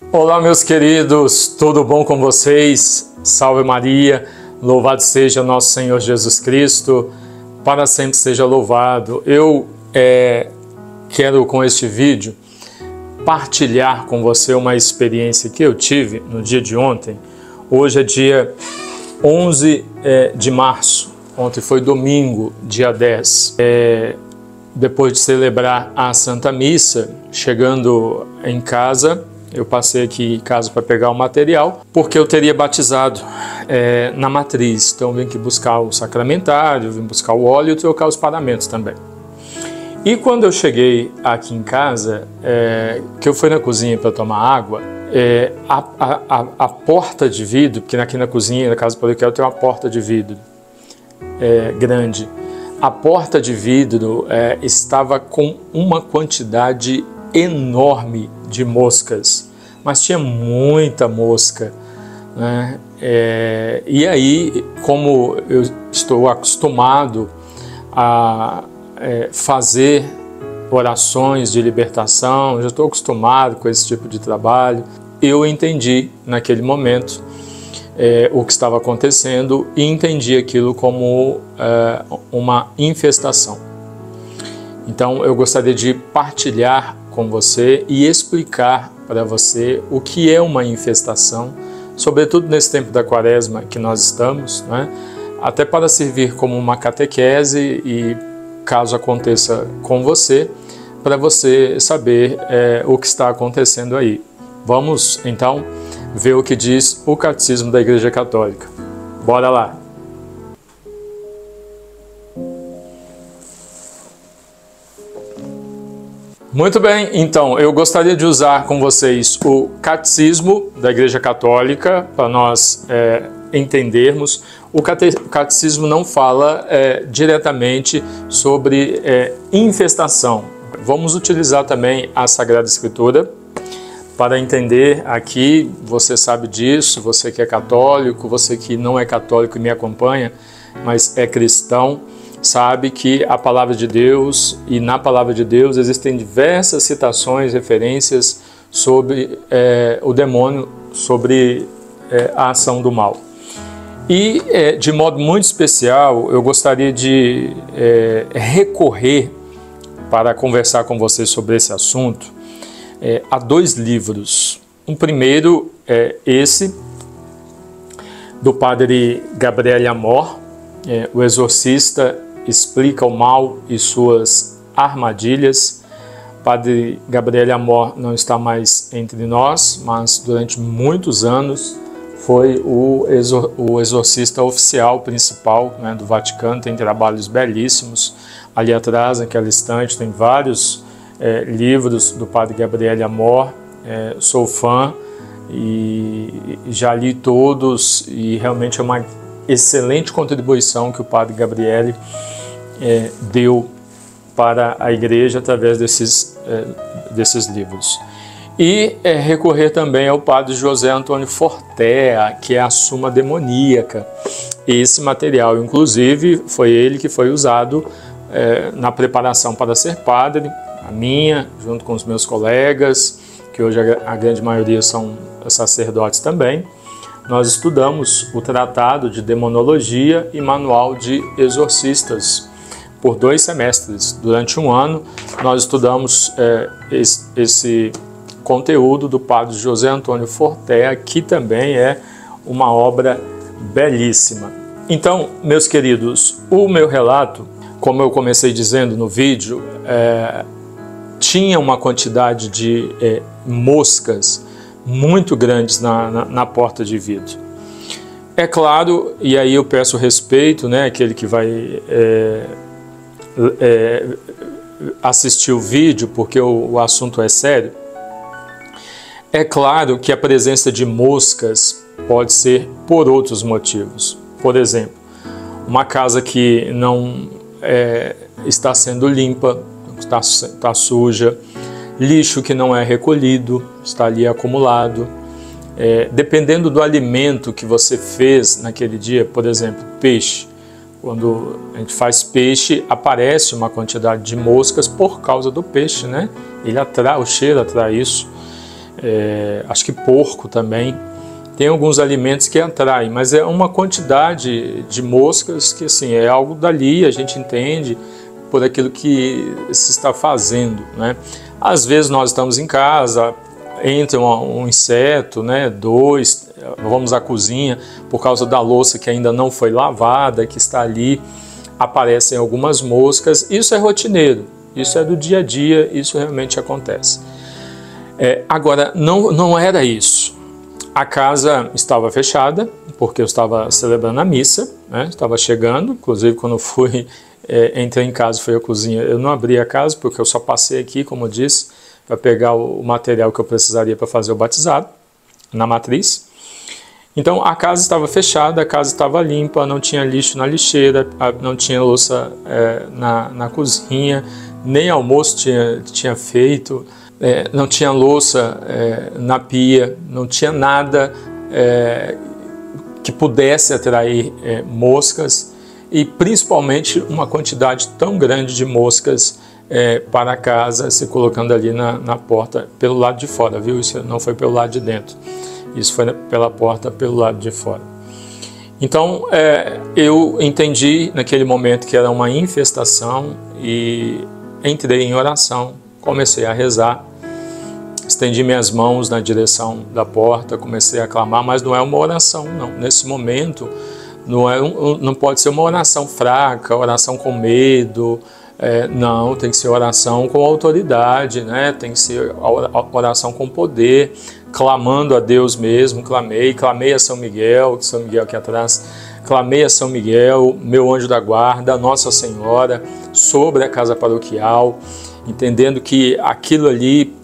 Olá, meus queridos, tudo bom com vocês? Salve Maria, louvado seja nosso Senhor Jesus Cristo, para sempre seja louvado. Eu quero com este vídeo partilhar com você uma experiência que eu tive no dia de ontem. Hoje é dia 11 de março, ontem foi domingo, dia 10. Depois de celebrar a Santa Missa, chegando em casa, eu passei aqui em casa para pegar o material, porque eu teria batizado na matriz. Então eu vim aqui buscar o sacramentário, vim buscar o óleo e trocar os paramentos também. E quando eu cheguei aqui em casa, que eu fui na cozinha para tomar água, a porta de vidro, porque aqui na cozinha, na casa paroquial, tem uma porta de vidro grande. A porta de vidro estava com uma quantidade enorme de moscas, mas tinha muita mosca, né? E aí, como eu estou acostumado a fazer orações de libertação, já estou acostumado com esse tipo de trabalho, eu entendi naquele momento o que estava acontecendo e entendi aquilo como uma infestação. Então eu gostaria de partilhar com você e explicar para você o que é uma infestação, sobretudo nesse tempo da quaresma que nós estamos, né? Até para servir como uma catequese e, caso aconteça com você, para você saber o que está acontecendo aí. Vamos então ver o que diz o Catecismo da Igreja Católica. Bora lá! Muito bem, então eu gostaria de usar com vocês o Catecismo da Igreja Católica para nós entendermos. O Catecismo não fala diretamente sobre infestação. Vamos utilizar também a Sagrada Escritura para entender aqui. Você sabe disso, você que é católico, você que não é católico e me acompanha, mas é cristão, sabe que a palavra de Deus, e na palavra de Deus existem diversas citações, referências sobre o demônio, sobre a ação do mal. E de modo muito especial eu gostaria de recorrer para conversar com você sobre esse assunto a dois livros. Um primeiro é esse do padre Gabriel Amor, O Exorcista explica o mal e suas armadilhas. Padre Gabriel Amor não está mais entre nós, mas durante muitos anos foi o exorcista oficial principal, né, do Vaticano. Tem trabalhos belíssimos. Ali atrás, naquela estante, tem vários livros do padre Gabriel Amor. Sou fã e já li todos, e realmente é uma excelente contribuição que o padre Gabriel deu para a igreja através desses livros. E recorrer também ao padre José Antônio Fortea, que é a Suma Demoníaca. Esse material, inclusive, foi ele que foi usado na preparação para ser padre, a minha, junto com os meus colegas, que hoje a grande maioria são sacerdotes também. Nós estudamos o Tratado de Demonologia e Manual de Exorcistas por 2 semestres. Durante um ano, nós estudamos esse conteúdo do padre José Antônio Fortea, que também é uma obra belíssima. Então, meus queridos, o meu relato, como eu comecei dizendo no vídeo, tinha uma quantidade de moscas muito grandes na porta de vidro. É claro, e aí eu peço respeito, né, aquele que vai assistir o vídeo, porque o assunto é sério. É claro que a presença de moscas pode ser por outros motivos. Por exemplo, uma casa que não está sendo limpa, está suja, lixo que não é recolhido, está ali acumulado. Dependendo do alimento que você fez naquele dia, por exemplo, peixe. Quando a gente faz peixe, aparece uma quantidade de moscas por causa do peixe, né? Ele atrai, o cheiro atrai isso. acho que porco também. Tem alguns alimentos que atraem, mas é uma quantidade de moscas que assim, é algo dali, a gente entende por aquilo que se está fazendo, né? Às vezes nós estamos em casa, entra um inseto, né? Dois, vamos à cozinha, por causa da louça que ainda não foi lavada, que está ali, aparecem algumas moscas. Isso é rotineiro, isso é do dia a dia, isso realmente acontece. Agora, não era isso. A casa estava fechada, porque eu estava celebrando a missa, né? Estava chegando, inclusive quando eu fui, entrei em casa, fui à cozinha, eu não abri a casa, porque eu só passei aqui, como eu disse, para pegar o material que eu precisaria para fazer o batizado, na matriz. Então a casa estava fechada, a casa estava limpa, não tinha lixo na lixeira, não tinha louça na cozinha, nem almoço tinha feito, não tinha louça na pia, não tinha nada que pudesse atrair moscas e principalmente uma quantidade tão grande de moscas para casa, se colocando ali na porta pelo lado de fora, viu? Isso não foi pelo lado de dentro, isso foi pela porta pelo lado de fora. Então eu entendi naquele momento que era uma infestação e entrei em oração, comecei a rezar, estendi minhas mãos na direção da porta, comecei a clamar, mas não é uma oração, não. Nesse momento, não pode ser uma oração fraca, oração com medo, não, tem que ser oração com autoridade, né? Tem que ser oração com poder, clamando a Deus mesmo, clamei a São Miguel aqui atrás, clamei a São Miguel, meu anjo da guarda, Nossa Senhora, sobre a casa paroquial, entendendo que aquilo ali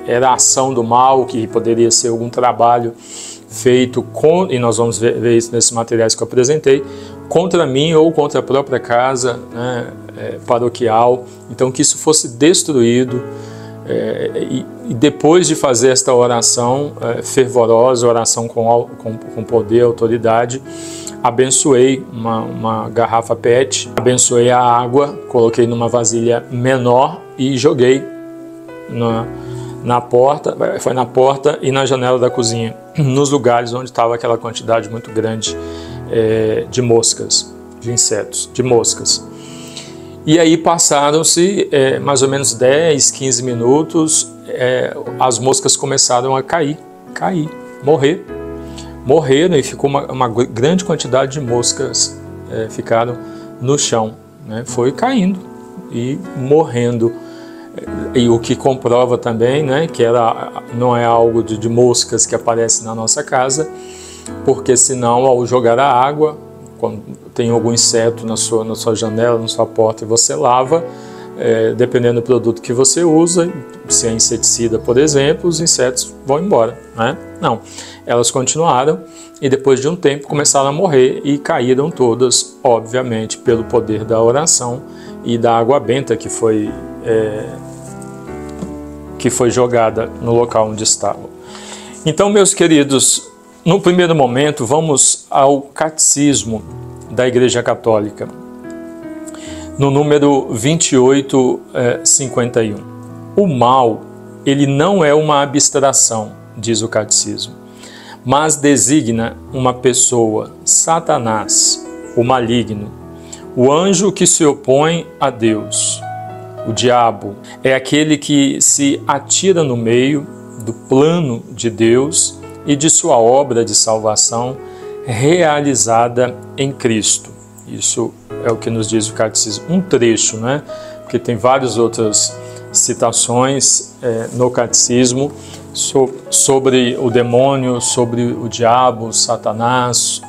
era a ação do mal, que poderia ser algum trabalho feito, e nós vamos ver isso nesses materiais que eu apresentei, contra mim ou contra a própria casa, né, paroquial. Então que isso fosse destruído, e depois de fazer esta oração fervorosa, oração com poder, autoridade, abençoei uma garrafa PET, abençoei a água, coloquei numa vasilha menor e joguei na porta, foi na porta e na janela da cozinha, nos lugares onde estava aquela quantidade muito grande de moscas, de insetos, de moscas. E aí passaram-se mais ou menos 10, 15 minutos, as moscas começaram a morreram e ficou uma grande quantidade de moscas ficaram no chão, né? Foi caindo e morrendo. E o que comprova também, né, que não é algo de moscas que aparece na nossa casa, porque senão ao jogar a água, quando tem algum inseto na sua janela, na sua porta e você lava, dependendo do produto que você usa, se é inseticida, por exemplo, os insetos vão embora, né? Não, elas continuaram e depois de um tempo começaram a morrer e caíram todas, obviamente, pelo poder da oração e da água benta que foi jogada no local onde estavam. Então, meus queridos, no primeiro momento, vamos ao Catecismo da Igreja Católica, no número 2851. O mal, ele não é uma abstração, diz o Catecismo, mas designa uma pessoa, Satanás, o maligno, o anjo que se opõe a Deus. O diabo é aquele que se atira no meio do plano de Deus e de sua obra de salvação realizada em Cristo. Isso é o que nos diz o Catecismo. Um trecho, né? Porque tem várias outras citações no Catecismo sobre o demônio, sobre o diabo, Satanás.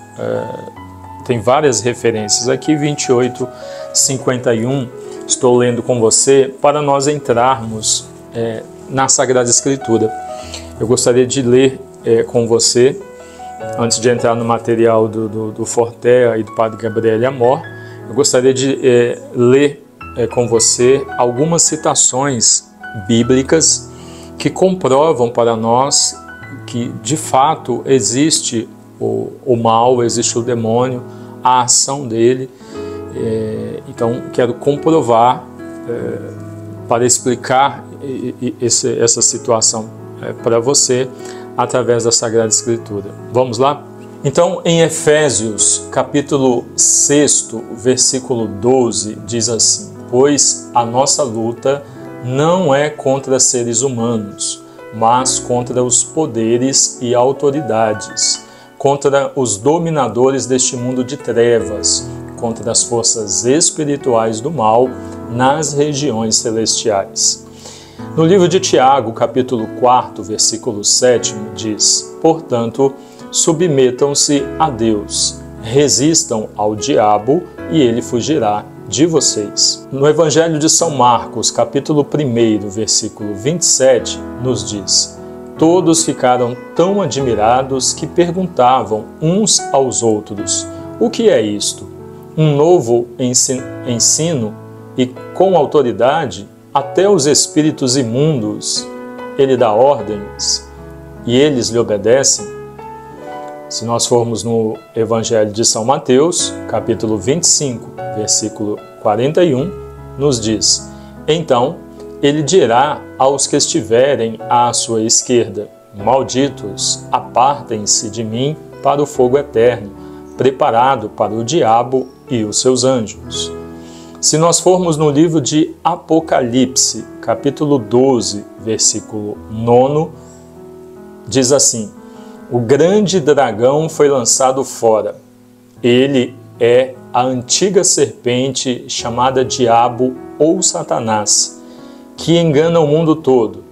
Tem várias referências. Aqui 2851, estou lendo com você para nós entrarmos na Sagrada Escritura. Eu gostaria de ler com você, antes de entrar no material do Fortea e do Padre Gabriel Amor, eu gostaria de ler com você algumas citações bíblicas que comprovam para nós que de fato existe o mal, existe o demônio, a ação dele. Então quero comprovar para explicar essa situação para você através da Sagrada Escritura. Vamos lá? Então, em Efésios, capítulo 6, versículo 12, diz assim: pois a nossa luta não é contra seres humanos, mas contra os poderes e autoridades, contra os dominadores deste mundo de trevas, contra as forças espirituais do mal nas regiões celestiais. No livro de Tiago, capítulo 4, versículo 7, diz: portanto, submetam-se a Deus, resistam ao diabo e ele fugirá de vocês. No Evangelho de São Marcos, capítulo 1, versículo 27, nos diz: todos ficaram tão admirados que perguntavam uns aos outros: o que é isto? Um novo ensino e com autoridade? Até os espíritos imundos ele dá ordens e eles lhe obedecem? Se nós formos no Evangelho de São Mateus, capítulo 25, versículo 41, nos diz: então ele dirá aos que estiverem à sua esquerda: malditos, apartem-se de mim para o fogo eterno, preparado para o diabo e os seus anjos. Se nós formos no livro de Apocalipse, capítulo 12, versículo 9, diz assim: o grande dragão foi lançado fora. Ele é a antiga serpente chamada Diabo ou Satanás, que engana o mundo todo.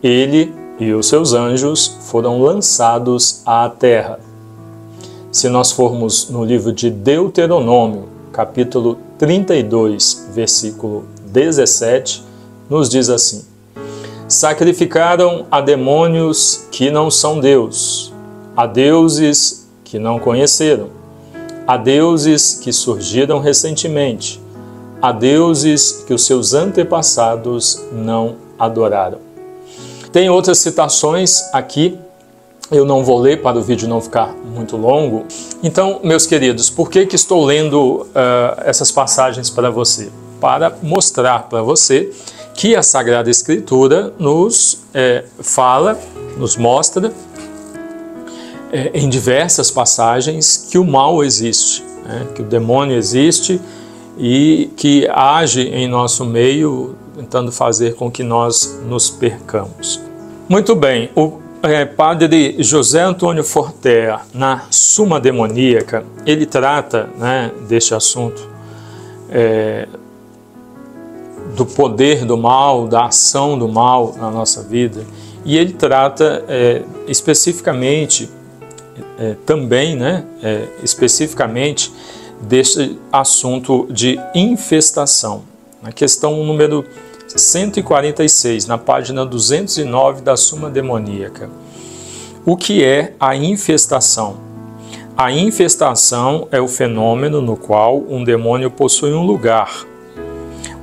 Ele e os seus anjos foram lançados à terra. Se nós formos no livro de Deuteronômio, capítulo 32, versículo 17, nos diz assim: sacrificaram a demônios que não são Deus, a deuses que não conheceram, a deuses que surgiram recentemente, a deuses que os seus antepassados não adoraram. Tem outras citações aqui, eu não vou ler para o vídeo não ficar muito longo. Então, meus queridos, por que estou lendo essas passagens para você? Para mostrar para você que a Sagrada Escritura nos fala, nos mostra em diversas passagens que o mal existe, né? Que o demônio existe e que age em nosso meio, tentando fazer com que nós nos percamos. Muito bem, o padre José Antônio Fortea, na Suma Demoníaca, ele trata, né, deste assunto, do poder do mal, da ação do mal na nossa vida, e ele trata especificamente, também, né, especificamente desse assunto de infestação. Na questão número 146, na página 209 da Suma Demoníaca. O que é a infestação? A infestação é o fenômeno no qual um demônio possui um lugar.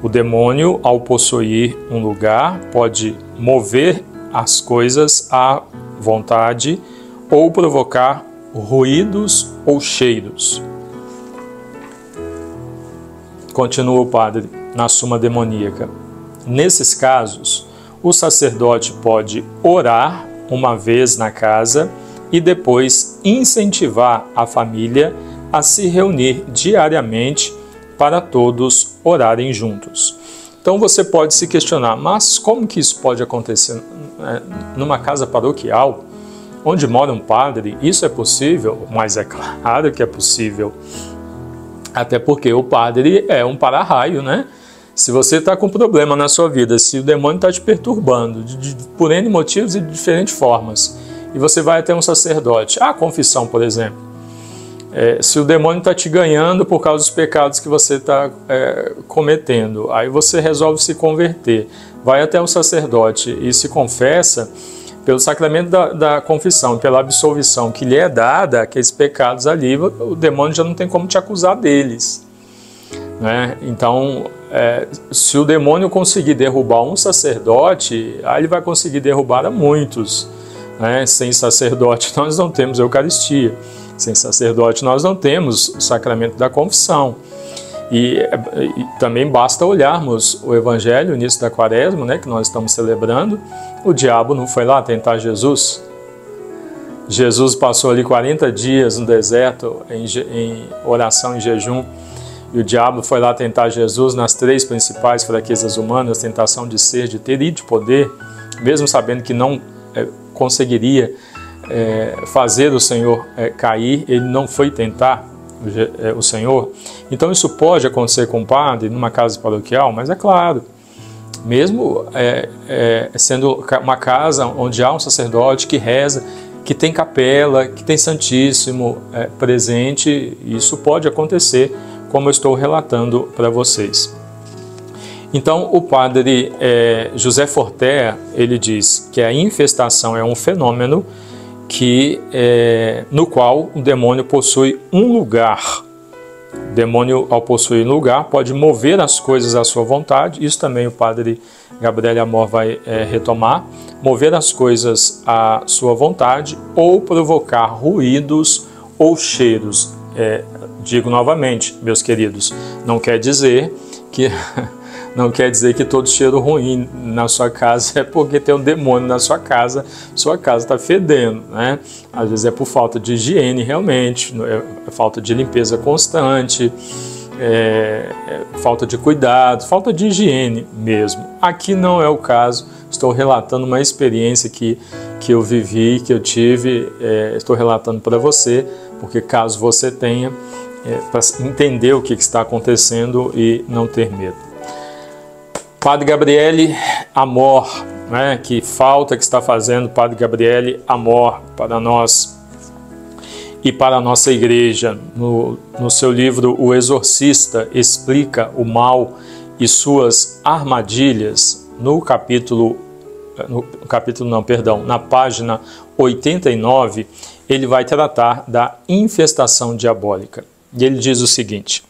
O demônio, ao possuir um lugar, pode mover as coisas à vontade ou provocar ruídos ou cheiros. Continua o padre na Suma Demoníaca. Nesses casos, o sacerdote pode orar uma vez na casa e depois incentivar a família a se reunir diariamente para todos orarem juntos. Então você pode se questionar, mas como que isso pode acontecer numa casa paroquial, onde mora um padre? Isso é possível? Mas é claro que é possível. Até porque o padre é um para-raio, né? Se você está com problema na sua vida, se o demônio está te perturbando por N motivos e de diferentes formas, e você vai até um sacerdote, a confissão, por exemplo, se o demônio está te ganhando por causa dos pecados que você está cometendo, aí você resolve se converter, vai até o sacerdote e se confessa pelo sacramento da confissão, pela absolvição que lhe é dada, aqueles pecados ali, o demônio já não tem como te acusar deles, né? Então, se o demônio conseguir derrubar um sacerdote, aí ele vai conseguir derrubar a muitos, né? Sem sacerdote nós não temos Eucaristia, sem sacerdote nós não temos o sacramento da confissão. E também basta olharmos o Evangelho, o início da Quaresma, né, que nós estamos celebrando. O diabo não foi lá tentar Jesus. Jesus passou ali 40 dias no deserto em oração e jejum. E o diabo foi lá tentar Jesus nas 3 principais fraquezas humanas: tentação de ser, de ter e de poder, mesmo sabendo que não conseguiria fazer o Senhor cair, ele não foi tentar o Senhor. Então isso pode acontecer com o padre numa casa paroquial, mas é claro, mesmo sendo uma casa onde há um sacerdote que reza, que tem capela, que tem Santíssimo presente, isso pode acontecer, como eu estou relatando para vocês. Então o padre José Fortea, ele diz que a infestação é um fenômeno no qual o demônio possui um lugar. O demônio, ao possuir um lugar, pode mover as coisas à sua vontade. Isso também o padre Gabriel Amor vai retomar. Mover as coisas à sua vontade ou provocar ruídos ou cheiros. Digo novamente, meus queridos, não quer dizer que todo cheiro ruim na sua casa é porque tem um demônio na sua casa está fedendo, né? Às vezes é por falta de higiene realmente, é falta de limpeza constante, falta de cuidado, falta de higiene mesmo. Aqui não é o caso, estou relatando uma experiência que eu vivi, que eu tive, estou relatando para você, porque caso você tenha, para entender o que está acontecendo e não ter medo. Padre Gabriel Amor, né? Que falta que está fazendo Padre Gabriel Amor para nós e para a nossa igreja. No seu livro O Exorcista explica o mal e suas armadilhas, na página 89, ele vai tratar da infestação diabólica. E ele diz o seguinte: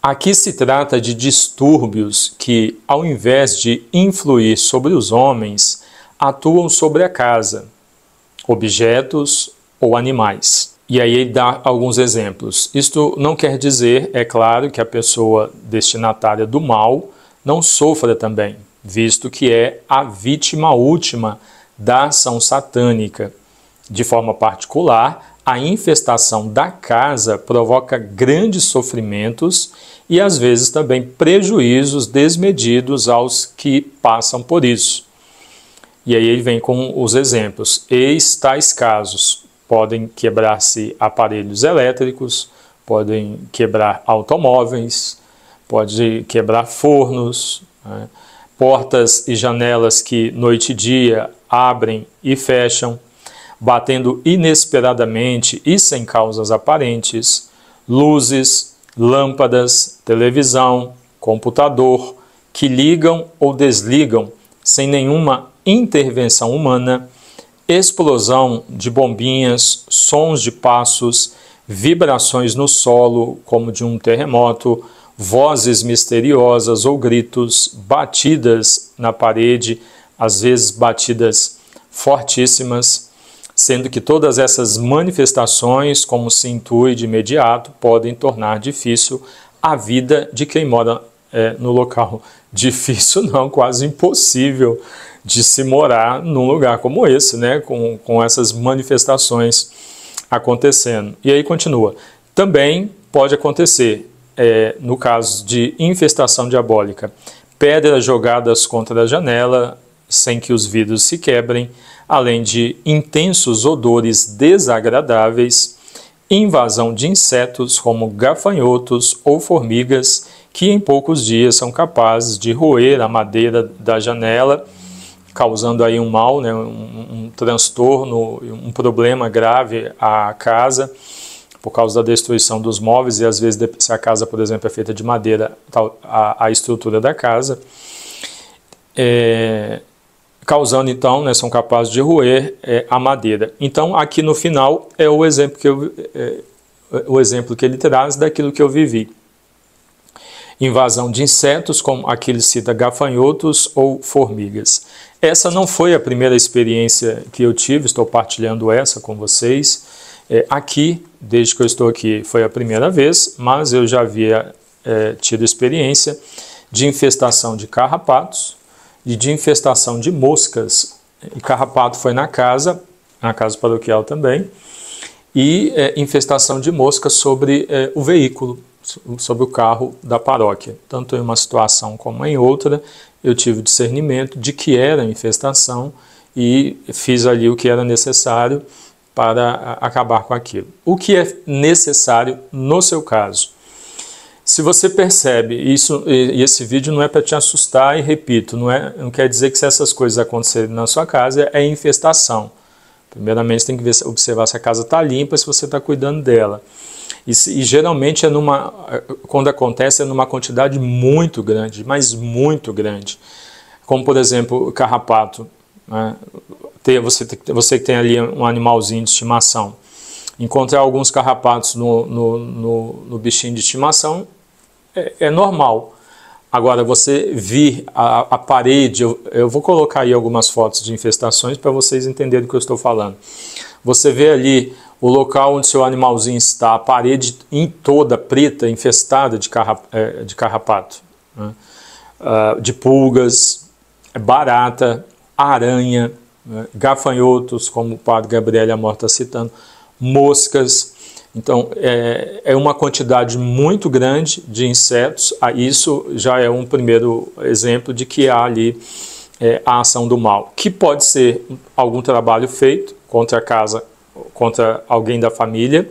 aqui se trata de distúrbios que, ao invés de influir sobre os homens, atuam sobre a casa, objetos ou animais. E aí ele dá alguns exemplos. Isto não quer dizer, é claro, que a pessoa destinatária do mal não sofra também, visto que é a vítima última da ação satânica. De forma particular, a infestação da casa provoca grandes sofrimentos e às vezes também prejuízos desmedidos aos que passam por isso. E aí ele vem com os exemplos. Eis tais casos: podem quebrar-se aparelhos elétricos, podem quebrar automóveis, pode quebrar fornos, né? Portas e janelas que noite e dia abrem e fecham, batendo inesperadamente e sem causas aparentes, luzes, lâmpadas, televisão, computador, que ligam ou desligam sem nenhuma intervenção humana, explosão de bombinhas, sons de passos, vibrações no solo, como de um terremoto, vozes misteriosas ou gritos, batidas na parede, às vezes batidas fortíssimas, sendo que todas essas manifestações, como se intui de imediato, podem tornar difícil a vida de quem mora no local. Difícil não, quase impossível de se morar num lugar como esse, né? Com essas manifestações acontecendo. E aí continua. Também pode acontecer, no caso de infestação diabólica, pedras jogadas contra a janela sem que os vidros se quebrem, além de intensos odores desagradáveis, invasão de insetos como gafanhotos ou formigas, que em poucos dias são capazes de roer a madeira da janela, causando aí um mal, né, um transtorno, um problema grave à casa, por causa da destruição dos móveis, e às vezes, se a casa, por exemplo, é feita de madeira, a estrutura da casa, causando então, né, são capazes de roer a madeira. Então aqui no final é o exemplo que ele traz daquilo que eu vivi. Invasão de insetos, como aqui ele cita gafanhotos ou formigas. Essa não foi a primeira experiência que eu tive, estou partilhando essa com vocês. Aqui, desde que eu estou aqui, foi a primeira vez, mas eu já havia tido experiência de infestação de carrapatos e de infestação de moscas. E carrapato foi na casa paroquial também, e infestação de moscas sobre o veículo, sobre o carro da paróquia. Tanto em uma situação como em outra, eu tive discernimento de que era infestação e fiz ali o que era necessário para acabar com aquilo. O que é necessário no seu caso? Se você percebe isso, e esse vídeo não é para te assustar, e repito, não quer dizer que se essas coisas acontecerem na sua casa é infestação. Primeiramente, você tem que observar se a casa está limpa, se você está cuidando dela. E geralmente quando acontece é numa quantidade muito grande, mas muito grande. Como, por exemplo, carrapato. Né? Você que tem ali um animalzinho de estimação. Encontrar alguns carrapatos no bichinho de estimação é normal. Agora, você vir a parede, eu vou colocar aí algumas fotos de infestações para vocês entenderem do que eu estou falando. Você vê ali o local onde seu animalzinho está, a parede em toda preta, infestada de carrapato, né? De pulgas, barata, aranha, né? Gafanhotos, como o padre Gabriel Amor está citando, moscas. Então, é uma quantidade muito grande de insetos. Isso já é um primeiro exemplo de que há ali a ação do mal, que pode ser algum trabalho feito contra a casa, contra alguém da família.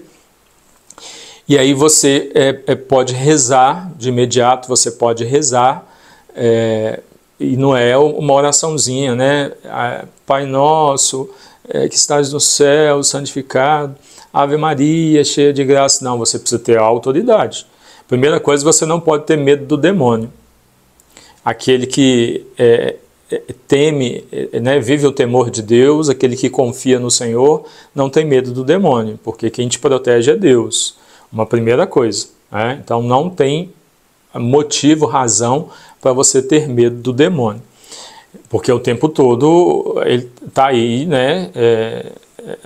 E aí você pode rezar de imediato, você pode rezar, e não é uma oraçãozinha, né? Pai nosso, que estás no céu, santificado, Ave Maria, cheia de graça. Não, você precisa ter a autoridade. Primeira coisa, você não pode ter medo do demônio. Aquele que teme, né, vive o temor de Deus, aquele que confia no Senhor, não tem medo do demônio, porque quem te protege é Deus. Uma primeira coisa. Né? Então não tem motivo, razão para você ter medo do demônio. Porque o tempo todo ele está aí, né,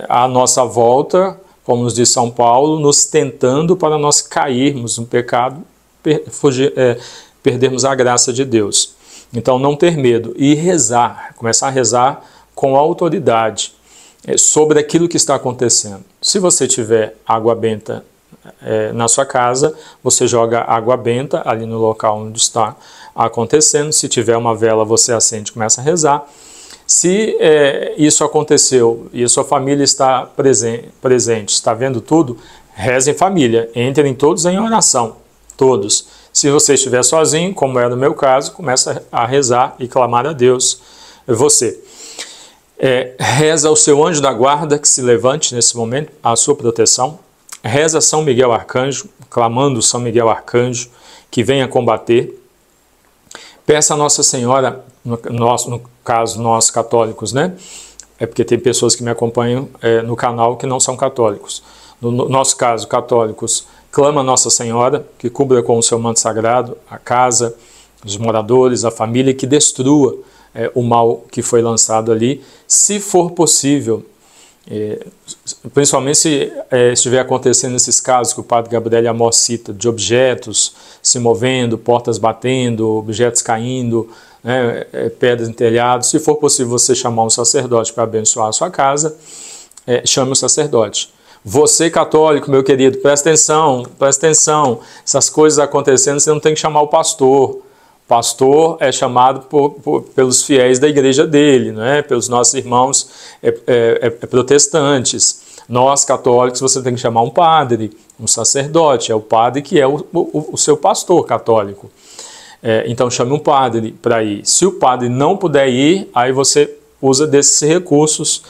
à nossa volta, como nos diz São Paulo, nos tentando para nós cairmos no pecado, perdermos a graça de Deus. Então não ter medo e rezar, começar a rezar com autoridade sobre aquilo que está acontecendo. Se você tiver água benta na sua casa, você joga água benta ali no local onde está acontecendo. Se tiver uma vela, você acende e começa a rezar. Se isso aconteceu e a sua família está presente, está vendo tudo, reze em família, entrem todos em oração, todos. Se você estiver sozinho, como é no meu caso, começa a rezar e clamar a Deus. Você reza o seu anjo da guarda que se levante nesse momento, a sua proteção. Reza São Miguel Arcanjo, clamando São Miguel Arcanjo que venha combater. Peça a Nossa Senhora, no caso nós católicos, né? É porque tem pessoas que me acompanham no canal que não são católicos. No nosso caso, católicos, clama a Nossa Senhora que cubra com o seu manto sagrado a casa, os moradores, a família, que destrua o mal que foi lançado ali, se for possível. Principalmente se estiver acontecendo esses casos que o padre Gabriel Amor cita, de objetos se movendo, portas batendo, objetos caindo, né, pedras em telhado. Se for possível você chamar um sacerdote para abençoar a sua casa, chame o sacerdote. Você, católico, meu querido, presta atenção, essas coisas acontecendo, você não tem que chamar o pastor. Pastor é chamado pelos fiéis da igreja dele, né? Pelos nossos irmãos protestantes. Nós, católicos, você tem que chamar um padre, um sacerdote. É o padre que é o seu pastor católico. Então chame um padre para ir. Se o padre não puder ir, aí você usa desses recursos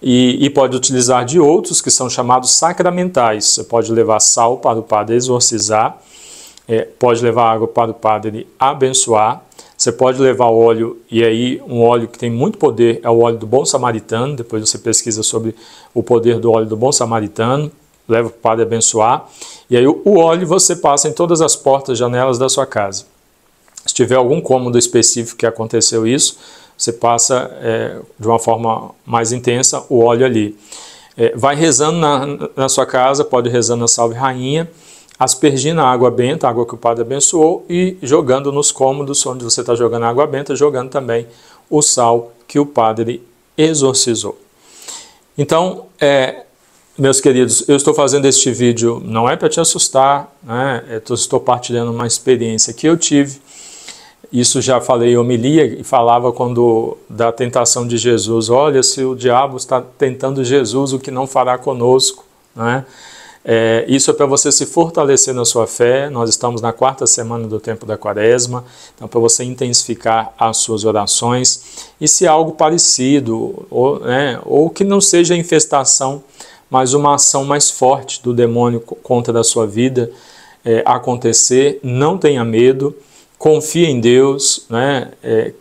e pode utilizar de outros que são chamados sacramentais. Você pode levar sal para o padre exorcizar. Pode levar água para o padre abençoar, você pode levar óleo, e aí um óleo que tem muito poder é o óleo do bom samaritano. Depois você pesquisa sobre o poder do óleo do bom samaritano, leva para o padre abençoar, e aí o óleo você passa em todas as portas, janelas da sua casa. Se tiver algum cômodo específico que aconteceu isso, você passa de uma forma mais intensa o óleo ali. vai rezando na sua casa, pode rezando a Salve Rainha, aspergindo a água benta, a água que o padre abençoou, e jogando nos cômodos onde você está jogando a água benta, jogando também o sal que o padre exorcizou. Então, meus queridos, eu estou fazendo este vídeo não é para te assustar, né? Estou partilhando uma experiência que eu tive. Isso já falei em homilia e falava da tentação de Jesus. Olha, se o diabo está tentando Jesus, o que não fará conosco, né? Isso é para você se fortalecer na sua fé. Nós estamos na 4ª semana do tempo da Quaresma, então para você intensificar as suas orações. E se algo parecido, ou que não seja infestação, mas uma ação mais forte do demônio contra a sua vida acontecer, não tenha medo, confie em Deus, né?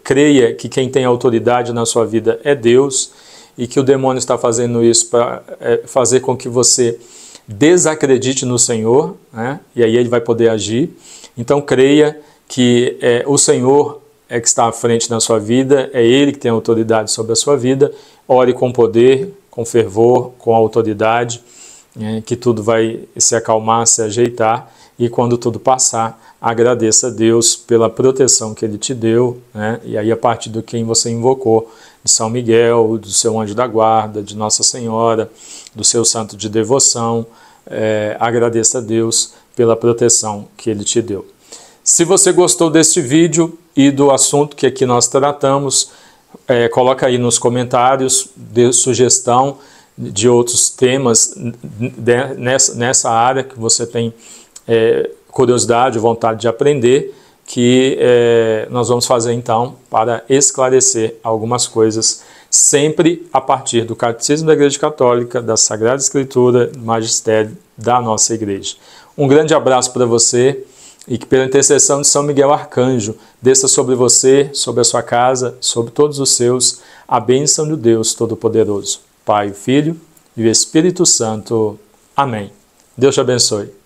Creia que quem tem autoridade na sua vida é Deus, e que o demônio está fazendo isso para fazer com que você desacredite no Senhor, né? E aí ele vai poder agir. Então creia que o Senhor é que está à frente na sua vida, é Ele que tem autoridade sobre a sua vida. Ore com poder, com fervor, com autoridade, que tudo vai se acalmar, se ajeitar, e quando tudo passar, agradeça a Deus pela proteção que Ele te deu, né? E aí a partir do quem você invocou, de São Miguel, do seu anjo da guarda, de Nossa Senhora, do seu santo de devoção, agradeça a Deus pela proteção que Ele te deu. Se você gostou deste vídeo e do assunto que aqui nós tratamos, coloca aí nos comentários, dê sugestão de outros temas nessa área que você tem curiosidade, vontade de aprender, que nós vamos fazer então para esclarecer algumas coisas, sempre a partir do Catecismo da Igreja Católica, da Sagrada Escritura, do Magistério da nossa Igreja. Um grande abraço para você, e que pela intercessão de São Miguel Arcanjo, desça sobre você, sobre a sua casa, sobre todos os seus, a bênção de Deus Todo-Poderoso, Pai, Filho e o Espírito Santo. Amém. Deus te abençoe.